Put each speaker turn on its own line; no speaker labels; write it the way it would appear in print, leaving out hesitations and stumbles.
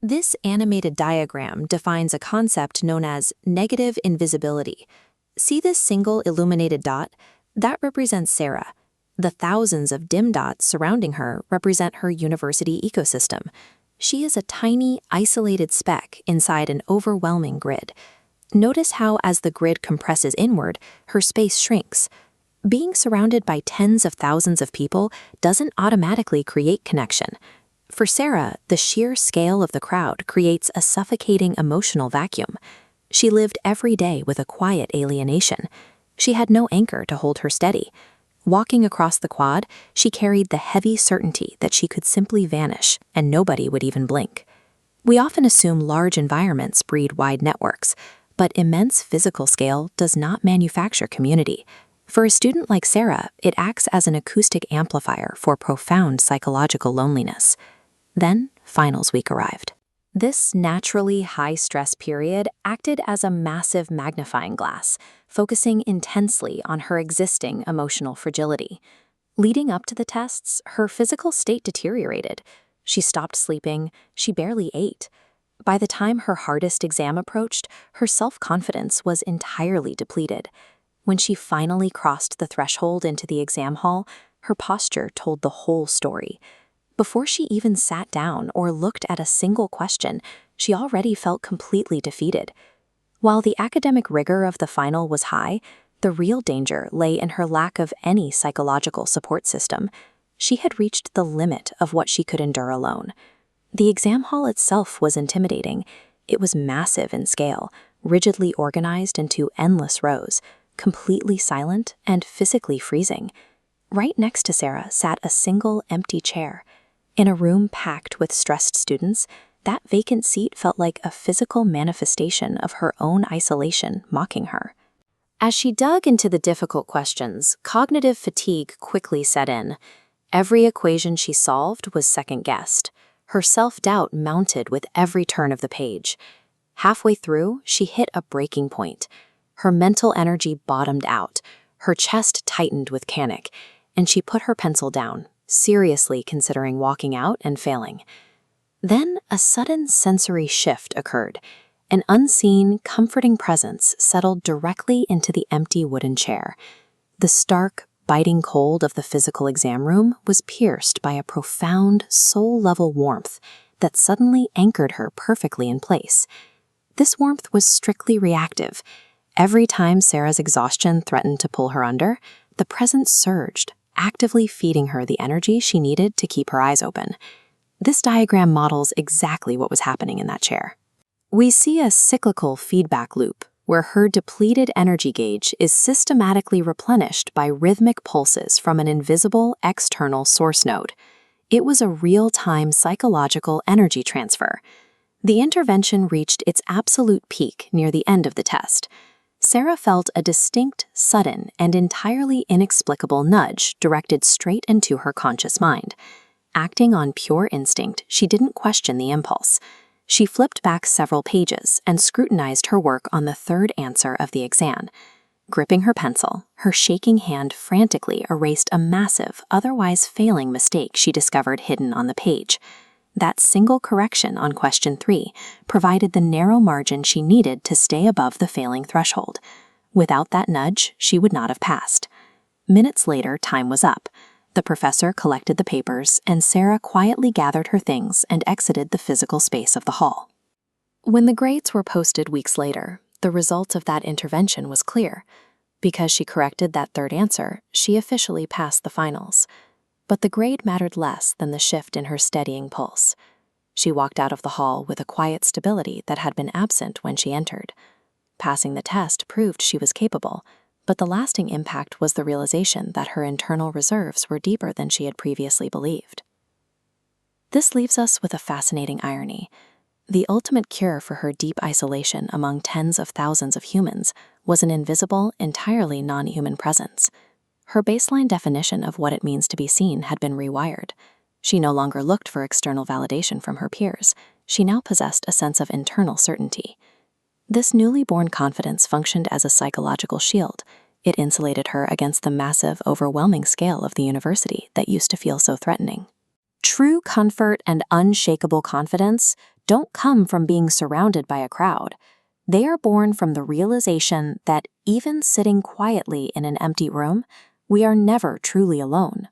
This animated diagram defines a concept known as negative invisibility. See this single illuminated dot? That represents Sarah. The thousands of dim dots surrounding her represent her university ecosystem. She is a tiny, isolated speck inside an overwhelming grid. Notice how, as the grid compresses inward, her space shrinks. Being surrounded by tens of thousands of people doesn't automatically create connection. For Sarah, the sheer scale of the crowd creates a suffocating emotional vacuum. She lived every day with a quiet alienation. She had no anchor to hold her steady. Walking across the quad, she carried the heavy certainty that she could simply vanish and nobody would even blink. We often assume large environments breed wide networks, but immense physical scale does not manufacture community. For a student like Sarah, it acts as an acoustic amplifier for profound psychological loneliness. Then, finals week arrived. This naturally high-stress period acted as a massive magnifying glass, focusing intensely on her existing emotional fragility. Leading up to the tests, her physical state deteriorated. She stopped sleeping, she barely ate. By the time her hardest exam approached, her self-confidence was entirely depleted. When she finally crossed the threshold into the exam hall, her posture told the whole story. Before she even sat down or looked at a single question, she already felt completely defeated. While the academic rigor of the final was high, the real danger lay in her lack of any psychological support system. She had reached the limit of what she could endure alone. The exam hall itself was intimidating. It was massive in scale, rigidly organized into endless rows, completely silent and physically freezing. Right next to Sarah sat a single empty chair. In a room packed with stressed students, that vacant seat felt like a physical manifestation of her own isolation mocking her. As she dug into the difficult questions, cognitive fatigue quickly set in. Every equation she solved was second-guessed. Her self-doubt mounted with every turn of the page. Halfway through, she hit a breaking point. Her mental energy bottomed out, her chest tightened with panic, and she put her pencil down, seriously considering walking out and failing. Then a sudden sensory shift occurred. An unseen, comforting presence settled directly into the empty wooden chair. The stark, biting cold of the physical exam room was pierced by a profound, soul-level warmth that suddenly anchored her perfectly in place. This warmth was strictly reactive. Every time Sarah's exhaustion threatened to pull her under, the presence surged, actively feeding her the energy she needed to keep her eyes open. This diagram models exactly what was happening in that chair. We see a cyclical feedback loop where her depleted energy gauge is systematically replenished by rhythmic pulses from an invisible external source node. It was a real-time psychological energy transfer. The intervention reached its absolute peak near the end of the test. Sarah felt a distinct, sudden, and entirely inexplicable nudge directed straight into her conscious mind. Acting on pure instinct, she didn't question the impulse. She flipped back several pages and scrutinized her work on the third answer of the exam. Gripping her pencil, her shaking hand frantically erased a massive, otherwise failing mistake she discovered hidden on the page. That single correction on question 3 provided the narrow margin she needed to stay above the failing threshold. Without that nudge, she would not have passed. Minutes later, time was up. The professor collected the papers, and Sarah quietly gathered her things and exited the physical space of the hall. When the grades were posted weeks later, the result of that intervention was clear. Because she corrected that third answer, she officially passed the finals. But the grade mattered less than the shift in her steadying pulse. She walked out of the hall with a quiet stability that had been absent when she entered. Passing the test proved she was capable, but the lasting impact was the realization that her internal reserves were deeper than she had previously believed. This leaves us with a fascinating irony. The ultimate cure for her deep isolation among tens of thousands of humans was an invisible, entirely non-human presence. Her baseline definition of what it means to be seen had been rewired. She no longer looked for external validation from her peers. She now possessed a sense of internal certainty. This newly born confidence functioned as a psychological shield. It insulated her against the massive, overwhelming scale of the university that used to feel so threatening. True comfort and unshakable confidence don't come from being surrounded by a crowd. They are born from the realization that even sitting quietly in an empty room, we are never truly alone.